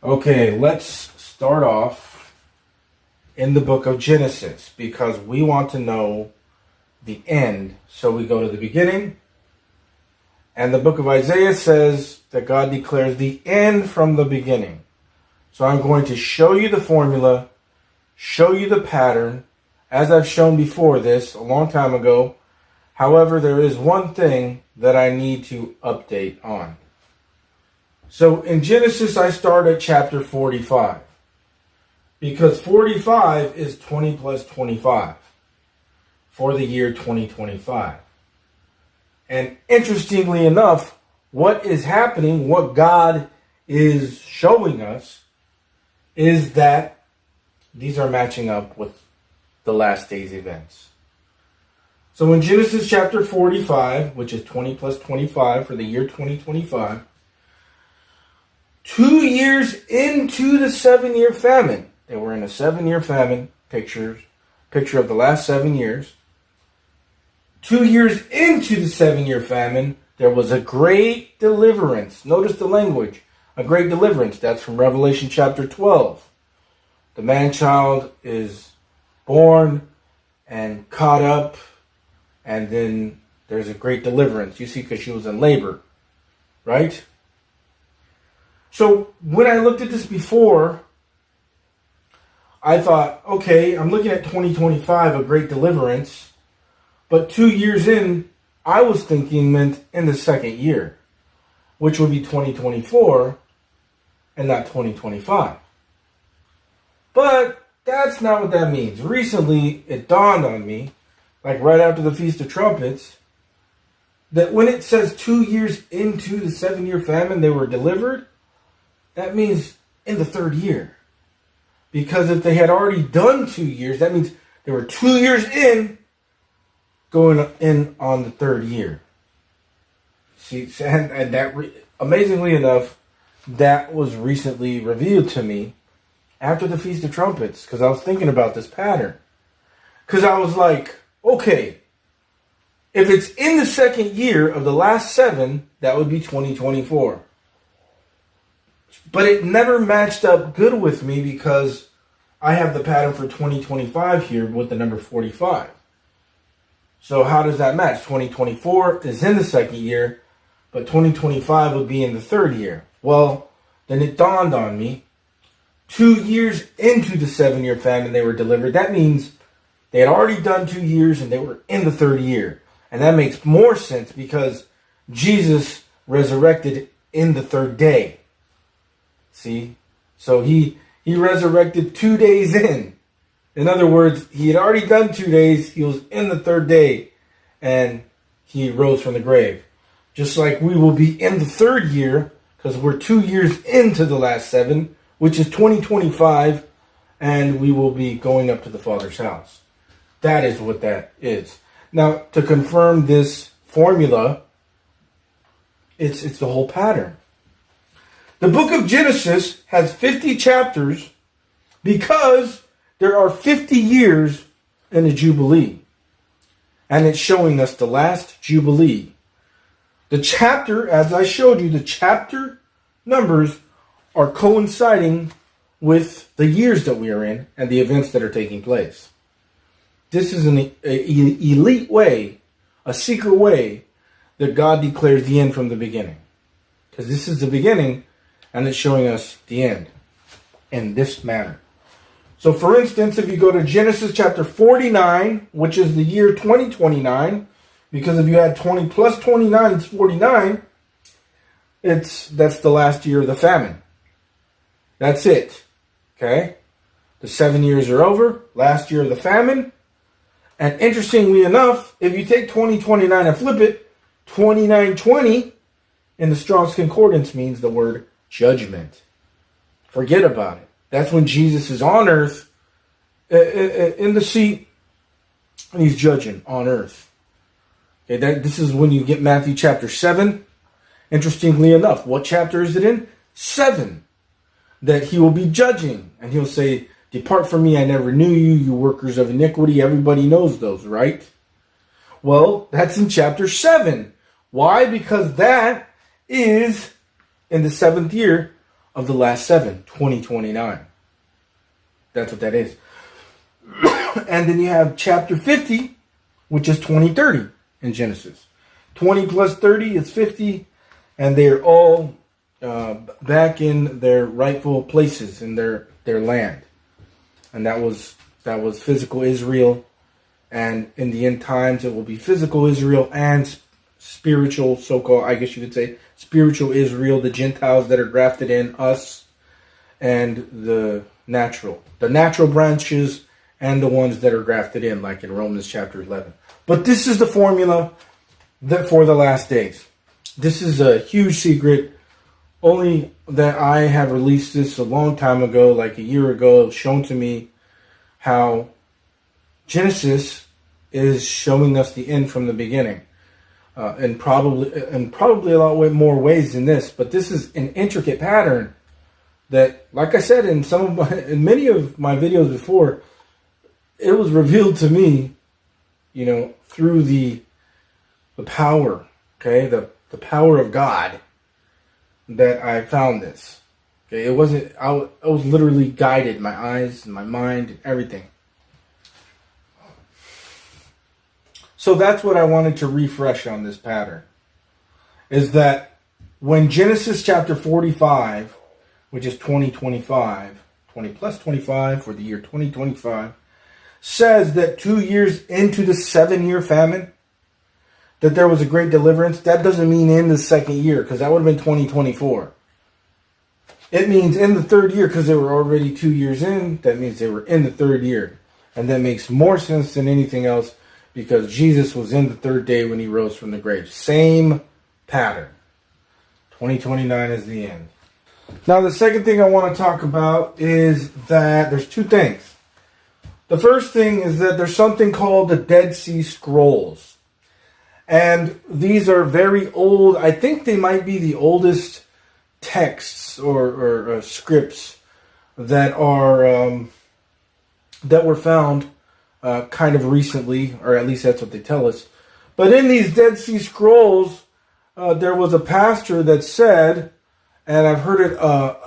Okay, let's start off in the book of Genesis because we want to know the end. So we go to the beginning, and the book of Isaiah says that God declares the end from the beginning. So I'm going to show you the formula, show you the pattern, as I've shown before this a long time ago. However, there is one thing that I need to update on. So in Genesis, I start at chapter 45 because 45 is 20 plus 25 for the year 2025. And interestingly enough, what is happening, what God is showing us, is that these are matching up with the last days events. So in Genesis chapter 45, which is 20 plus 25 for the year 2025, 2 years into the 7-year famine, they were in a 7-year famine, picture of the last 7 years. 2 years into the 7-year famine, there was a great deliverance. Notice the language, a great deliverance. That's from Revelation chapter 12. The man-child is born and caught up, and then there's a great deliverance. You see, because she was in labor, right? So when I looked at this before, I thought, okay, I'm looking at 2025, a great deliverance. But 2 years in, I was thinking meant in the second year, which would be 2024 and not 2025. But that's not what that means. Recently, it dawned on me, like right after the Feast of Trumpets, that when it says 2 years into the 7-year famine, they were delivered, that means in the third year. Because if they had already done 2 years, that means they were 2 years in, going in on the third year. See, and that amazingly enough, that was recently revealed to me after the Feast of Trumpets, because I was thinking about this pattern. Because I was like, okay, if it's in the second year of the last 7, that would be 2024. But it never matched up good with me because I have the pattern for 2025 here with the number 45. So how does that match? 2024 is in the second year, but 2025 would be in the third year. Well, then it dawned on me, 2 years into the 7-year famine, they were delivered. That means they had already done 2 years and they were in the third year. And that makes more sense because Jesus resurrected in the third day. See? So he resurrected 2 days in. In other words, he had already done 2 days. He was in the third day and he rose from the grave. Just like we will be in the third year because we're 2 years into the last 7, which is 2025, and we will be going up to the Father's house. That is what that is. Now, to confirm this formula, it's the whole pattern. The book of Genesis has 50 chapters because there are 50 years in a Jubilee. And it's showing us the last Jubilee. The chapter, as I showed you, the chapter numbers are coinciding with the years that we are in and the events that are taking place. This is an elite way, a secret way that God declares the end from the beginning. Because this is the beginning and it's showing us the end in this manner. So for instance, if you go to Genesis chapter 49, which is the year 2029, because if you add 20 plus 29, it's 49, that's the last year of the famine. That's it. Okay? The 7 years are over, last year of the famine. And interestingly enough, if you take 2029 and flip it, 2920 in the Strong's Concordance means the word judgment. Forget about it. That's when Jesus is on earth, in the seat, and he's judging on earth. Okay, this is when you get Matthew chapter 7. Interestingly enough, what chapter is it in? 7. That he will be judging, and he'll say, "Depart from me, I never knew you, you workers of iniquity." Everybody knows those, right? Well, that's in chapter 7. Why? Because that is in the 7th year of the last 7, 2029. That's what that is. And then you have chapter 50, which is 2030 in Genesis. 20 plus 30 is 50, and they're all back in their rightful places in their land. And that was physical Israel. And in the end times, it will be physical Israel and spiritual, so-called, I guess you could say, spiritual Israel, the Gentiles that are grafted in, us, and the natural branches, and the ones that are grafted in, like in Romans chapter 11. But this is the formula that for the last days. This is a huge secret, only that I have released this a long time ago, like a year ago, shown to me how Genesis is showing us the end from the beginning. And probably a lot more ways than this, but this is an intricate pattern that, like I said in many of my videos before, it was revealed to me, through the power, okay, the power of God, that I found this. Okay, it wasn't. I was literally guided, my eyes and my mind and everything. So that's what I wanted to refresh on this pattern, is that when Genesis chapter 45, which is 2025, 20 plus 25 for the year 2025, says that 2 years into the 7-year famine, that there was a great deliverance, that doesn't mean in the second year, because that would have been 2024. It means in the third year, because they were already 2 years in, that means they were in the third year. And that makes more sense than anything else, because Jesus was in the third day when he rose from the grave. Same pattern. 2029 is the end. Now, the second thing I want to talk about is that there's two things. The first thing is that there's something called the Dead Sea Scrolls. And these are very old. I think they might be the oldest texts or scripts that are that were found kind of recently, or at least that's what they tell us. But in these Dead Sea Scrolls, there was a pastor that said, and I've heard it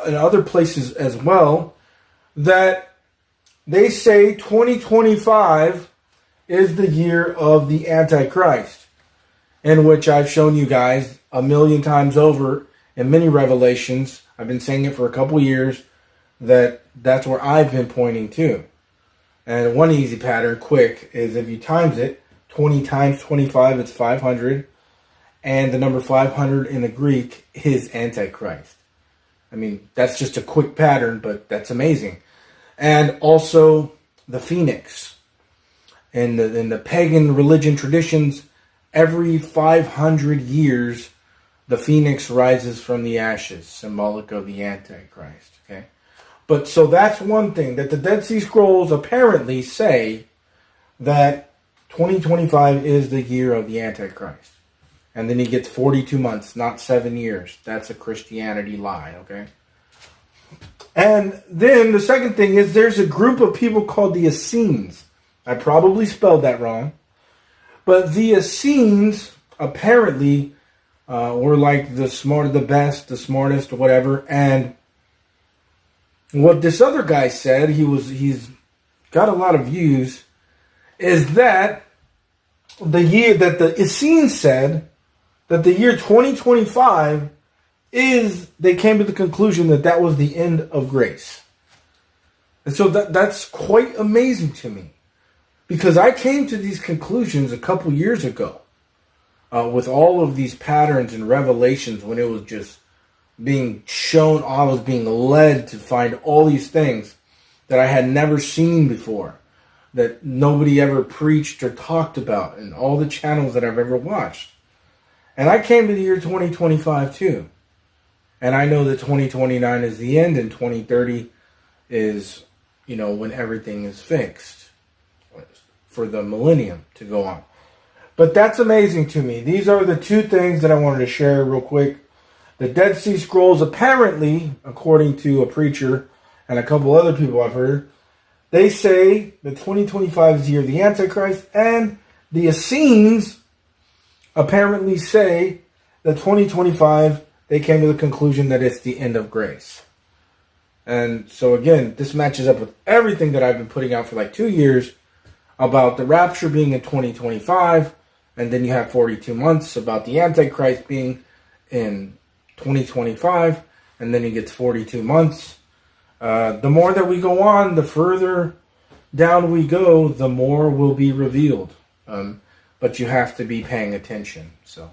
in other places as well, that they say 2025 is the year of the Antichrist, in which I've shown you guys a million times over in many revelations. I've been saying it for a couple years, that's where I've been pointing to. And one easy pattern, quick, is if you times it, 20 times 25, it's 500. And the number 500 in the Greek is Antichrist. I mean, that's just a quick pattern, but that's amazing. And also the phoenix. In the pagan religion traditions, every 500 years, the phoenix rises from the ashes, symbolic of the Antichrist. Okay, but so that's one thing, that the Dead Sea Scrolls apparently say that 2025 is the year of the Antichrist. And then he gets 42 months, not 7 years. That's a Christianity lie, okay? And then the second thing is there's a group of people called the Essenes. I probably spelled that wrong. But the Essenes apparently were like the smartest, whatever. And what this other guy said, he's got a lot of views, is that the year that the Essenes said that the year 2025 they came to the conclusion that was the end of grace. And so that's quite amazing to me, because I came to these conclusions a couple years ago with all of these patterns and revelations, when it was just being shown. I was being led to find all these things that I had never seen before, that nobody ever preached or talked about in all the channels that I've ever watched. And I came to the year 2025 too. And I know that 2029 is the end, and 2030 is, when everything is fixed for the millennium to go on. But that's amazing to me. These are the two things that I wanted to share real quick. The Dead Sea Scrolls, apparently, according to a preacher and a couple other people I've heard, they say that 2025 is the year of the Antichrist, and the Essenes apparently say that 2025, they came to the conclusion that it's the end of grace. And so again, this matches up with everything that I've been putting out for like 2 years about the rapture being in 2025, and then you have 42 months about the Antichrist being in 2025, and then he gets 42 months. The more that we go on, the further down we go, the more will be revealed. But you have to be paying attention. So.